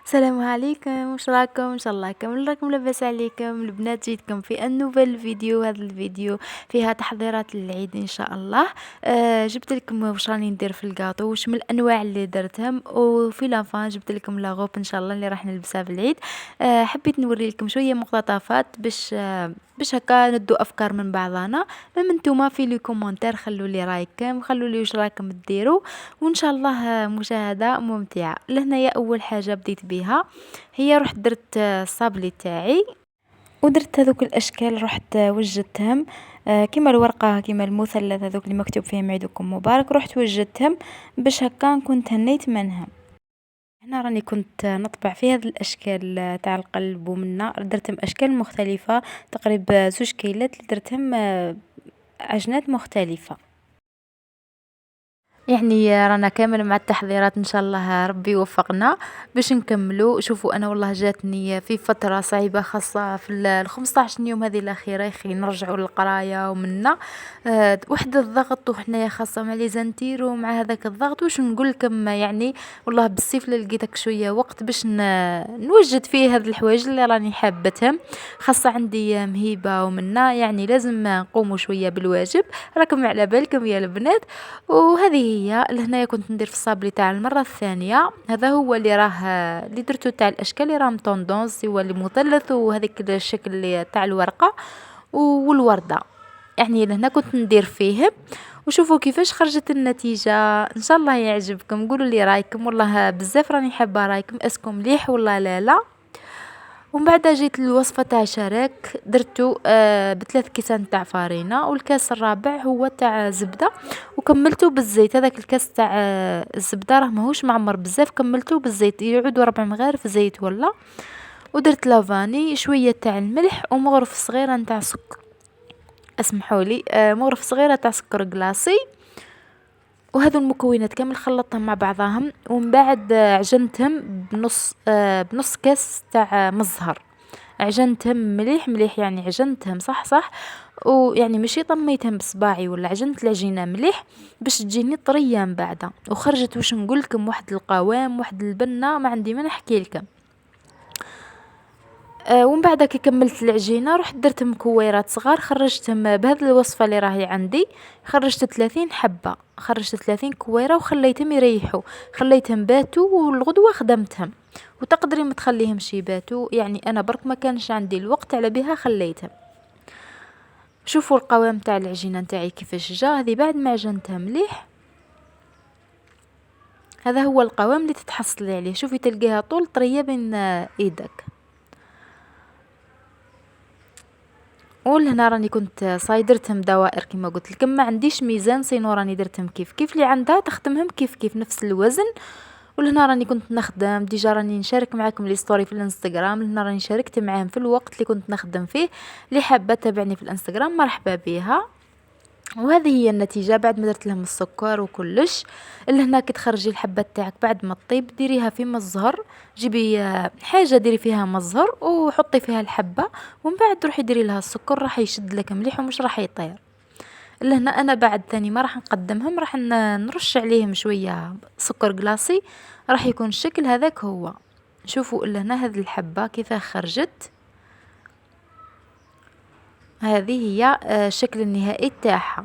السلام عليكم، واش راكم؟ ان شاء الله كامل راكم لاباس عليكم. البنات جيتكم في النوفيل فيديو. هذا الفيديو فيها تحضيرات للعيد ان شاء الله. جبت لكم واش راني ندير في الكاطو، واش من الانواع اللي درتهم، وفي لافان جبت لكم لاغوب ان شاء الله اللي راح نلبسها في العيد. حبيت نوري لكم شويه مقتطفات باش هكا ندو افكار من بعضنا. نتوما في لي كومونتير خلوا لي رايكم، خلوا لي واش راكم ديروا، وان شاء الله مشاهده ممتعه. لهنايا اول حاجه بديت بها هي رحت درت الصابلي تاعي، ودرت هذوك الاشكال رحت وجدتهم. كيما الورقه كيما المثلث هذوك اللي مكتوب فيهم عيدكم مبارك، رحت وجدتهم باش هكا نكون تهنيت منهم. هنا راني كنت نطبع في هذه الاشكال تاع القلب ومنه درتهم اشكال مختلفه، تقريبا 2 كيلات اللي درتهم عجنات مختلفه. يعني رانا كامل مع التحضيرات ان شاء الله ربي يوفقنا باش نكملوا. شوفوا انا والله جاتني في فتره صعيبه، خاصه في ال 15 يوم هذه الاخيره يخي نرجعوا للقرايه ومنا واحد الضغط، وحنايا خاصه مع لي زانتير ومع هذاك الضغط. واش نقول لكم يعني والله بالصيف لقيتك شويه وقت باش نوجد فيه هاد الحوايج اللي راني حابتهم، خاصه عندي مهيبه ومنا يعني لازم نقوموا شويه بالواجب. راكم على بالكم يا البنات. وهذه هي لهنايا كنت ندير في الصابلي تاع المرة الثانية. هذا هو اللي راه اللي درتو تاع الاشكال اللي راهم طوندونس، هو اللي مثلث وهذيك الشكل اللي تاع الورقة والوردة. يعني لهنا كنت ندير فيهم، وشوفوا كيفاش خرجت النتيجة. ان شاء الله يعجبكم، قولوا لي رايكم، والله بزاف راني حابة رايكم، اسكم مليح ولا لا. ومن بعد جيت للوصفة تاع شراك، درتو ب3 كيسان تاع فارينة، والكاس الرابع هو تاع زبدة، وكملته بالزيت. هذاك الكاس تاع الزبدة راه ماهوش معمر بزاف، كملته بالزيت يعود 4 مغارف زيت ولا. ودرت لافاني شوية تاع الملح ومغرف صغيرة نتاع سكر، اسمحوا لي مغرف صغيرة تاع سكر كلاصي. وهذو المكونات كامل خلطتهم مع بعضهم، ومن بعد عجنتهم بنص كاس تاع مزهر. عجنتهم مليح مليح، يعني عجنتهم صح صح، ويعني ماشي طميتهم بصباعي ولا، عجنت العجينه مليح باش تجيني طريه من بعد. وخرجت واش نقول لكم واحد القوام واحد البنه ما عندي ما نحكي لكم. ومن بعد كي كملت العجينه رحت درت مكويرات صغار، خرجتهم بهذه الوصفه اللي راهي عندي. خرجت 30 حبه، خرجت 30 كويره وخليتهم يريحوا، خليتهم باتوا والغدوه خدمتهم. وتقدري ما تخليهمش يباتوا، يعني انا برك ما كانش عندي الوقت على بها خليتهم. شوفوا القوام تاع العجينه نتاعي كيفاش جا، هذه بعد ما عجنتها مليح. هذا هو القوام اللي تتحصلي عليه، شوفي تلقيها طول طريه بين ايدك. ولهنا راني كنت صايدرتهم دوائر كما قلت لكم، ما عنديش ميزان سينو راني درتهم كيف كيف اللي عندها تخدمهم كيف كيف نفس الوزن. ولهنا راني كنت نخدم ديجا، راني نشارك معكم لي ستوري في الانستغرام. لهنا راني شاركت معاهم في الوقت اللي كنت نخدم فيه. اللي حابه تابعني في الانستغرام مرحبا بها. وهذه هي النتيجة بعد ما درت لهم السكر وكلش. اللي هنا كي تخرجي الحبة تاعك بعد ما تطيب ديريها في مزهر، جيبي حاجة ديري فيها مزهر وحطي فيها الحبة، ومن بعد روحي ديري لها السكر، راح يشد لك مليح ومش راح يطير. اللي هنا انا بعد ثاني ما راح نقدمهم، راح نرش عليهم شوية سكر جلاسي، راح يكون الشكل هذاك هو. شوفوا اللي هنا هذه الحبة كيف خرجت، هذه هي الشكل النهائي تاعها.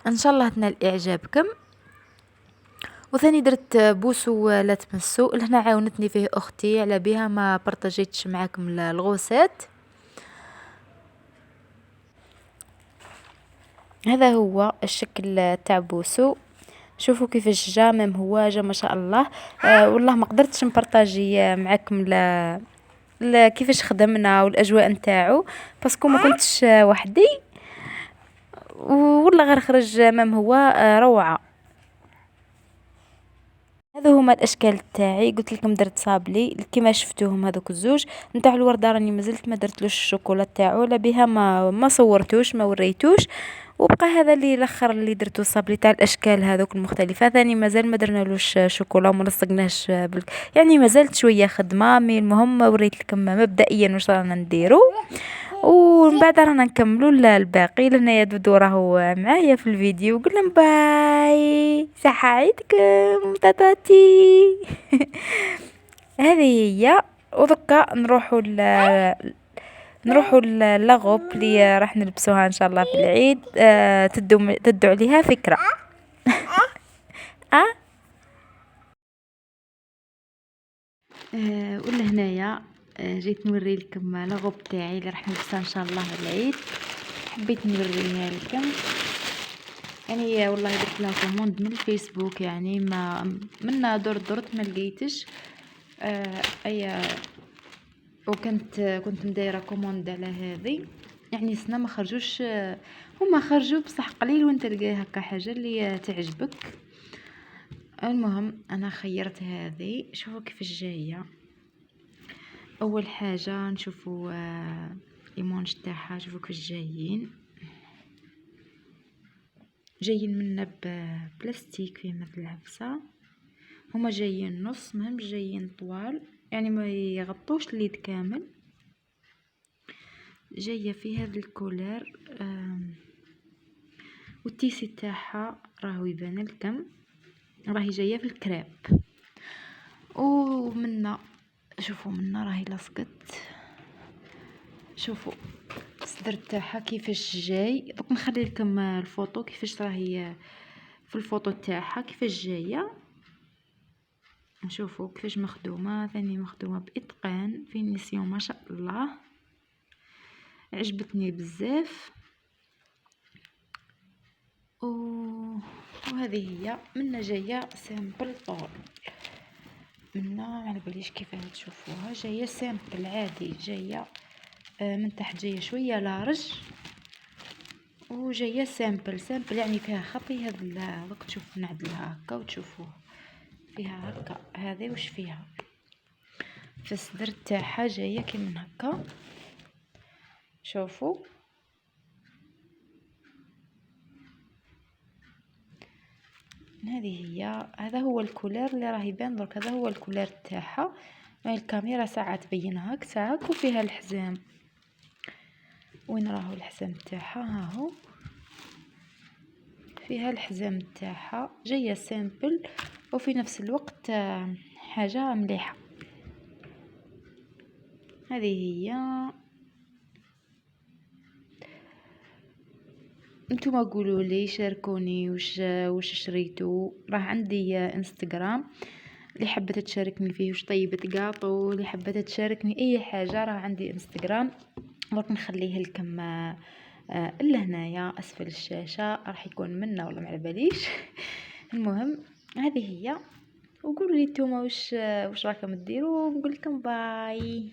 ان شاء الله تنال اعجابكم. وثاني درت بوسو لا تمسو، لهنا عاونتني فيه اختي على بها ما بارطاجيتش معاكم الغوسات. هذا هو الشكل تاع بوسو، شوفوا كيفاش جا، ميم هو جا ما شاء الله. والله ما قدرتش نبارطاجي معكم كيفاش خدمنا والاجواء نتاعو، باسكو ما كنتش وحدي. والله غير خرج ميم هو روعه. هذا هما الاشكال تاعي، قلت لكم درت صابلي كيما شفتوهم هذوك الزوج. نتاع الورده راني مازلت ما درتلوش الشوكولا تاعو، لا بها ما صورتوش ما وريتوش. وبقى هذا اللي الاخر اللي درتو صابلي تاع الاشكال هذوك المختلفه، ثاني مازال ما درنالوش شوكولا وما لصقناش يعني مازالت شويه خدمه. مي المهم وريت لكم مبدئيا واش رانا نديرو. ومن بعد رانا نكملوا الباقي. لهنايا دودو راهو معايا في الفيديو. قلنا باي، صحة عيدكم تاتاتي. هذه هي. ودكا نروحوا لاغوب اللي راح نلبسوها ان شاء الله في العيد. تدوا عليها فكرة. اه ولا هنايا جيت نوري لكم لاغوب تاعي اللي راح نلبسها ان شاء الله في العيد. حبيت نوريها لكم. يعني والله درت لها كوموند من الفيسبوك، يعني ما منا درت ما لقيتش. اي كنت مدايره كوموند على هذه، يعني سنه ما خرجوش. هما خرجوا بصح قليل وانت تلقاي هكا حاجه اللي تعجبك. المهم انا خيرت هذه. شوفوا كيفاش جايه. اول حاجه نشوفوا ايمونج تاعها. شوفوا كيفاش جايين منا بلاستيك فيه مثل العفسه. هما جايين نص، مهمش جايين طوال، يعني ما يغطوش اليد كامل. جايه في هذا الكولر. والتيسي تاعها راهو يبان لكم، راهي جايه في الكريب. ومنا شوفوا منا راهي لصقت. شوفوا الصدر تاعها كيفاش جاي. دوك نخلي لكم الفوطو كيفاش راهي في الفوطو تاعها كيفاش جايه. نشوفوا كيفاش مخدومه، ثاني مخدومه باتقان فينيسيون ما شاء الله. عجبتني بزاف. وهذه هي منا جايه سامبل طول. منا على باليش كيف تشوفوها. جايه سامبل عادي، جايه من تحت جايه شويه لارج، وجايه سامبل يعني فيها خطي. هذا دوك تشوف نعدلها هكا وتشوفوه فيها هكا. هذه واش فيها في الصدر تاعها جايه كيما هكا. شوفوا هذه هي. هذا هو الكولير اللي راه يبان درك. هذا هو الكولير تاعها. الكاميرا ساعات تبينها هكا ساعات. وفيها الحزام. وين راهو الحزام تاعها؟ ها هو فيها الحزام تاعها. جايه سامبل وفي نفس الوقت حاجه مليحه. هذه هي. انتوما قولوا لي، شاركوني واش شريتوا. راه عندي انستغرام اللي حبت تشاركني فيه واش طيبت قاطو، اللي حبت تشاركني اي حاجه. راه عندي انستغرام راح نخليه لكم لهنايا اسفل الشاشه. راح يكون منا ولا ما على باليش. المهم هذه هي. وقولوا لي نتوما واش راكم ديروا. ونقول لكم باي.